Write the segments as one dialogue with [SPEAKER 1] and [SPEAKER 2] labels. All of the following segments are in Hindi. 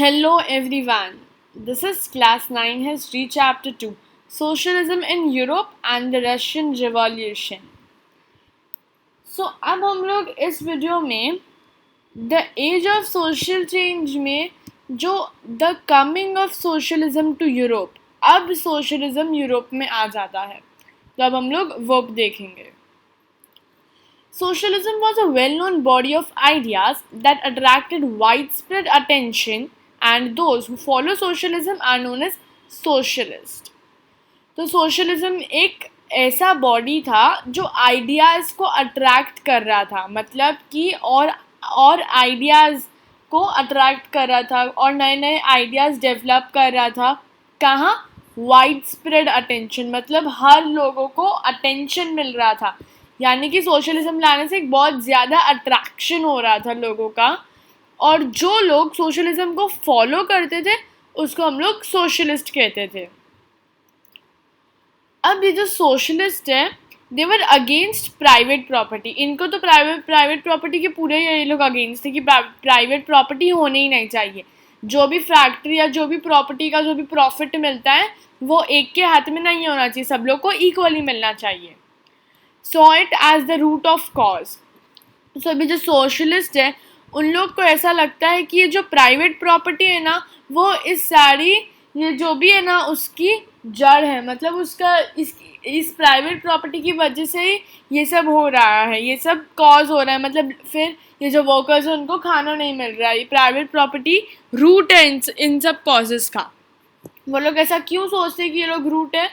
[SPEAKER 1] Hello everyone. This is Class 9 History Chapter 2 Socialism in Europe and the Russian Revolution. अब हम लोग इस वीडियो में the age of social change में जो the coming of socialism to Europe, अब सोशलिज्म यूरोप में आ जाता है, तो अब हम लोग वो देखेंगे. Socialism was a well-known body of ideas that attracted widespread attention, and those who follow socialism are known as socialist. तो सोशलिज्म एक ऐसा बॉडी था जो आइडियाज़ को अट्रैक्ट कर रहा था, मतलब कि और आइडियाज़ को अट्रैक्ट कर रहा था और नए नए आइडियाज़ डेवलप कर रहा था. कहाँ? वाइड स्प्रेड अटेंशन, मतलब हर लोगों को अटेंशन मिल रहा था. यानी कि सोशलिज्म लाने से एक बहुत ज़्यादा अट्रैक्शन हो रहा था लोगों का, और जो लोग सोशलिज्म को फॉलो करते थे उसको हम लोग सोशलिस्ट कहते थे. अब ये जो सोशलिस्ट है, दे वर अगेंस्ट प्राइवेट प्रॉपर्टी. इनको तो प्राइवेट प्रॉपर्टी के पूरे ये लोग अगेंस्ट थे कि प्राइवेट प्रॉपर्टी होने ही नहीं चाहिए. जो भी फैक्ट्री या जो भी प्रॉपर्टी का जो भी प्रॉफिट मिलता है वो एक के हाथ में नहीं होना चाहिए, सब लोग को इक्वली मिलना चाहिए. saw it as the root of cause. तो अभी जो सोशलिस्ट है उन लोग को ऐसा लगता है कि ये जो प्राइवेट प्रॉपर्टी है ना, वो इस सारी ये जो भी है ना उसकी जड़ है, मतलब उसका इस प्राइवेट प्रॉपर्टी की वजह से ही ये सब हो रहा है, ये सब कॉज हो रहा है. मतलब फिर ये जो वर्कर्स हैं उनको खाना नहीं मिल रहा है, ये प्राइवेट प्रॉपर्टी रूट है इन सब कॉजेज़ का. वो लोग ऐसा क्यों सोचते हैं कि ये लोग रूट है?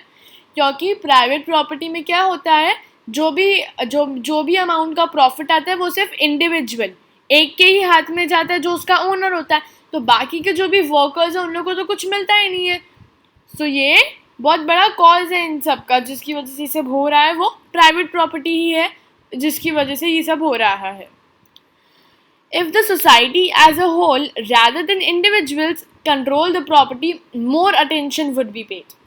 [SPEAKER 1] क्योंकि प्राइवेट प्रॉपर्टी में क्या होता है, जो भी अमाउंट का प्रॉफिट आता है वो सिर्फ इंडिविजुअल एक के ही हाथ में जाता है, जो उसका ओनर होता है. तो बाकी के जो भी वर्कर्स हैं उन लोगों को तो कुछ मिलता ही नहीं है. सो ये बहुत बड़ा कॉज है इन सब का, जिसकी वजह से ये सब हो रहा है. वो प्राइवेट प्रॉपर्टी ही है जिसकी वजह से ये सब हो रहा है. If the society as a whole rather than individuals control the property, more attention would be paid.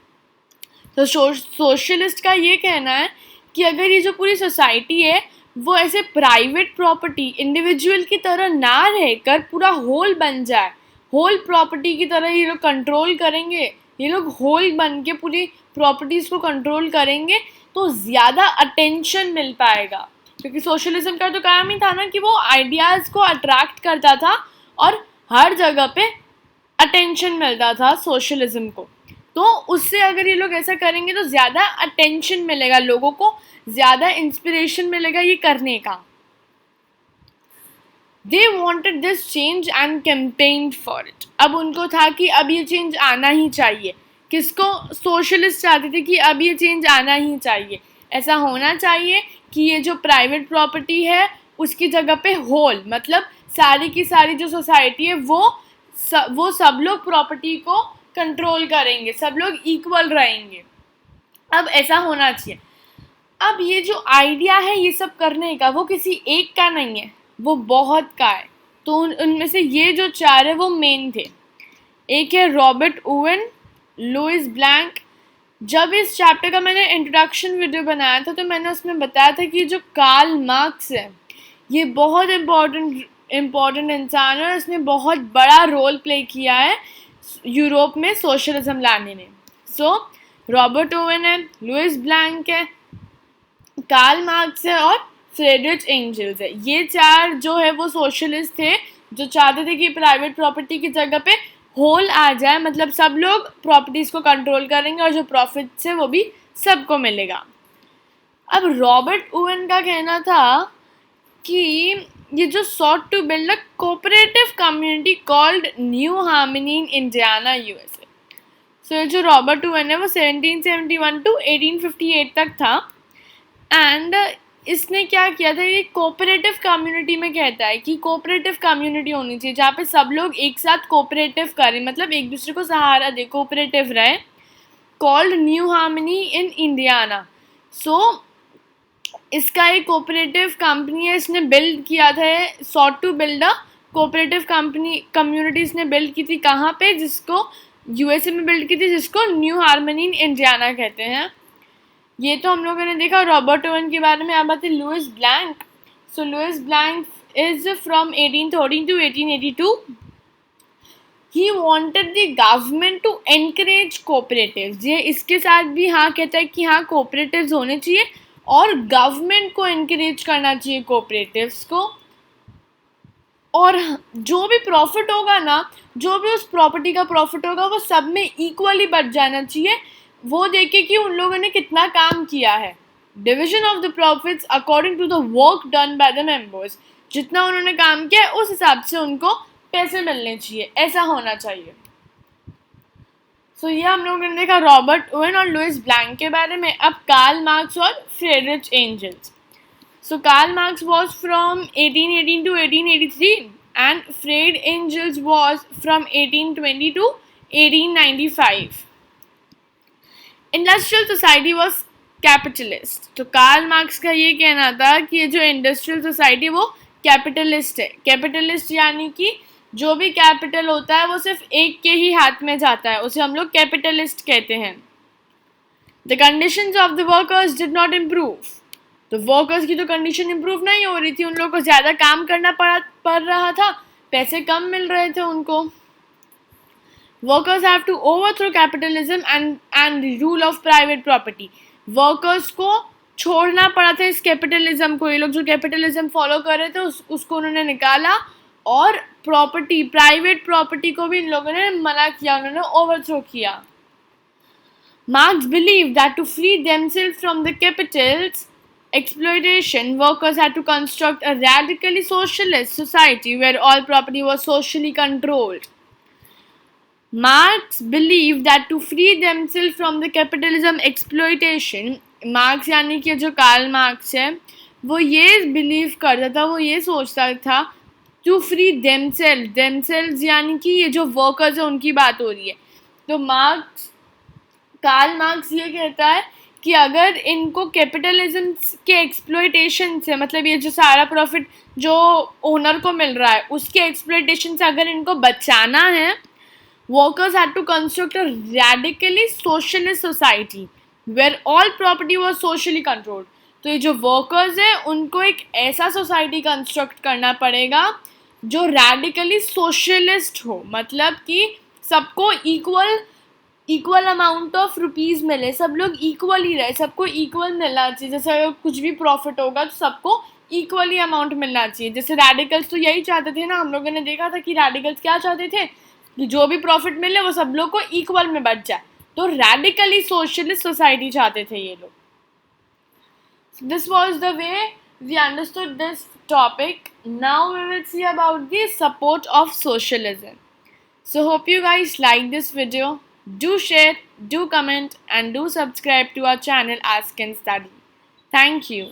[SPEAKER 1] तो सोशलिस्ट का ये कहना है कि अगर ये जो पूरी सोसाइटी है वो ऐसे प्राइवेट प्रॉपर्टी इंडिविजुअल की तरह ना रहकर पूरा होल बन जाए, होल प्रॉपर्टी की तरह ये लोग कंट्रोल करेंगे, ये लोग होल बन के पूरी प्रॉपर्टीज़ को कंट्रोल करेंगे, तो ज़्यादा अटेंशन मिल पाएगा. क्योंकि सोशलिज्म का तो काम ही था ना कि वो आइडियाज़ को अट्रैक्ट करता था और हर जगह पे अटेंशन मिलता था सोशलिज्म को. तो उससे अगर ये लोग ऐसा करेंगे तो ज़्यादा अटेंशन मिलेगा लोगों को, ज़्यादा इंस्पिरेशन मिलेगा ये करने का. They wanted this change and campaigned for it. अब उनको था कि अब ये चेंज आना ही चाहिए. किसको? सोशलिस्ट चाहते थे कि अब ये चेंज आना ही चाहिए, ऐसा होना चाहिए कि ये जो प्राइवेट प्रॉपर्टी है उसकी जगह पे होल, मतलब सारी की सारी जो सोसाइटी है वो सब लोग प्रॉपर्टी को कंट्रोल करेंगे, सब लोग इक्वल रहेंगे. अब ऐसा होना चाहिए. अब ये जो आइडिया है ये सब करने का वो किसी एक का नहीं है, वो बहुत का है. तो उनमें से ये जो चार है वो मेन थे. एक है रॉबर्ट ओवन, लुइस ब्लैंक. जब इस चैप्टर का मैंने इंट्रोडक्शन वीडियो बनाया था तो मैंने उसमें बताया था कि जो कार्ल मार्क्स है ये बहुत इम्पॉर्टेंट इंसान है और इसने बहुत बड़ा रोल प्ले किया है यूरोप में सोशलिज्म लाने में. सो रॉबर्ट ओवन है, लुइस ब्लैंक है, कार्ल मार्क्स है और फ्रेडरिच एंजल्स है. ये चार जो है वो सोशलिस्ट थे जो चाहते थे कि प्राइवेट प्रॉपर्टी की जगह पे होल आ जाए, मतलब सब लोग प्रॉपर्टीज़ को कंट्रोल करेंगे और जो प्रॉफिट्स है वो भी सबको मिलेगा. अब रॉबर्ट ओवन का कहना था कि ये जो sought to build a cooperative community called New Harmony in Indiana, USA. So ये जो रॉबर्ट ओवन है वो 1771 to 1858 तक था. एंड इसने क्या किया था, ये कोऑपरेटिव कम्युनिटी में कहता है कि कोऑपरेटिव कम्युनिटी होनी चाहिए जहाँ पे सब लोग एक साथ कोऑपरेटिव करें, मतलब एक दूसरे को सहारा दे, कोऑपरेटिव रहे. Called new harmony in Indiana. So इसका एक कोऑपरेटिव कंपनी है, इसने बिल्ड किया था, sought to build a cooperative community इसने बिल्ड की थी. कहाँ पे? जिसको यूएसए में बिल्ड की थी, जिसको न्यू हार्मनी इन इंडियाना कहते हैं. ये तो हम लोगों ने देखा रॉबर्ट ओवन के बारे में. अब बात है Louis Blanc. So Louis Blanc is from 1813 to 1882. He wanted the government to encourage cooperatives, ये इसके साथ भी हाँ कहता है कि हाँ कोऑपरेटिव्स होने चाहिए और गवर्नमेंट को एनकरेज करना चाहिए कोऑपरेटिव्स को, और जो भी प्रॉफिट होगा ना, जो भी उस प्रॉपर्टी का प्रॉफिट होगा वो सब में इक्वली बढ़ जाना चाहिए, वो देखे कि उन लोगों ने कितना काम किया है। Division of the profits according to the work done by the members, जितना उन्होंने काम किया है उस हिसाब से उनको पैसे मिलने चाहिए, ऐसा होना चाहिए। सो ये हम लोगों ने देखा रॉबर्ट ओवेन और लुइस ब्लैंक के बारे में। अब कार्ल मार्क्स और Friedrich Engels. So Karl Marx was from 1818 to 1883 and Fred Engels was from 1820 to 1895. Industrial society was capitalist. तो कार्ल मार्क्स का ये कहना था कि ये जो इंडस्ट्रियल सोसाइटी वो कैपिटलिस्ट है। कैपिटलिस्ट यानी कि जो भी कैपिटल होता है वो सिर्फ एक के ही हाथ में जाता है, उसे हम लोग कैपिटलिस्ट कहते हैं। The conditions of the workers did not improve. तो वर्कर्स की तो कंडीशन इंप्रूव नहीं हो रही थी, उन लोगों को ज़्यादा काम करना पड़ रहा था, पैसे कम मिल रहे थे उनको। Workers have to overthrow capitalism and rule of private property. Workers को छोड़ना पड़ा था इस कैपिटलिज्म को, ये लोग जो कैपिटलिज्म फॉलो कर रहे थे उसको उन्होंने निकाला, और प्रॉपर्टी, प्राइवेट प्रॉपर्टी को भी इन लोगों ने मना किया, उन्होंने ओवरथ्रो किया। Marx believe that to free themselves from the capital's exploitation, workers had to construct a radically socialist society where all property was socially controlled. Marx believed that to free themselves from the capitalism exploitation, marks यानी कि जो कार्ल मार्क्स है वो ये बिलीव करता था, वो ये सोचता था टू फ्री देमसेल्व्स यानी कि ये जो वर्कर्स है उनकी बात हो रही है। तो कार्ल मार्क्स ये कहता है कि अगर इनको कैपिटलिज्म के एक्सप्लॉयटेशन से, मतलब ये जो सारा प्रॉफिट जो ओनर को मिल रहा है उसके एक्सप्लॉयटेशन से अगर इनको बचाना है, workers had to construct a radically socialist society where all property was socially controlled. तो ये जो वर्कर्स हैं उनको एक ऐसा सोसाइटी कंस्ट्रक्ट करना पड़ेगा जो रैडिकली सोशलिस्ट हो, मतलब कि सबको इक्वल अमाउंट ऑफ रुपीज़ मिले, सब लोग इक्वल ही रहे, सबको इक्वल मिलना चाहिए। जैसे अगर कुछ भी प्रॉफिट होगा तो सबको इक्वली अमाउंट मिलना चाहिए। जैसे रैडिकल्स तो यही चाहते थे ना, हम लोगों ने देखा था कि रैडिकल्स क्या चाहते थे कि जो भी प्रॉफिट मिले वो सब लोग को इक्वल में बच जाए, तो रैडिकली सोशलिस्ट सोसाइटी चाहते थे ये लोग। This was the way we understood this topic. Now we will see about the support of socialism. So hope you guys like this video. Do share, do comment and do subscribe to our channel Ask and Study. Thank you.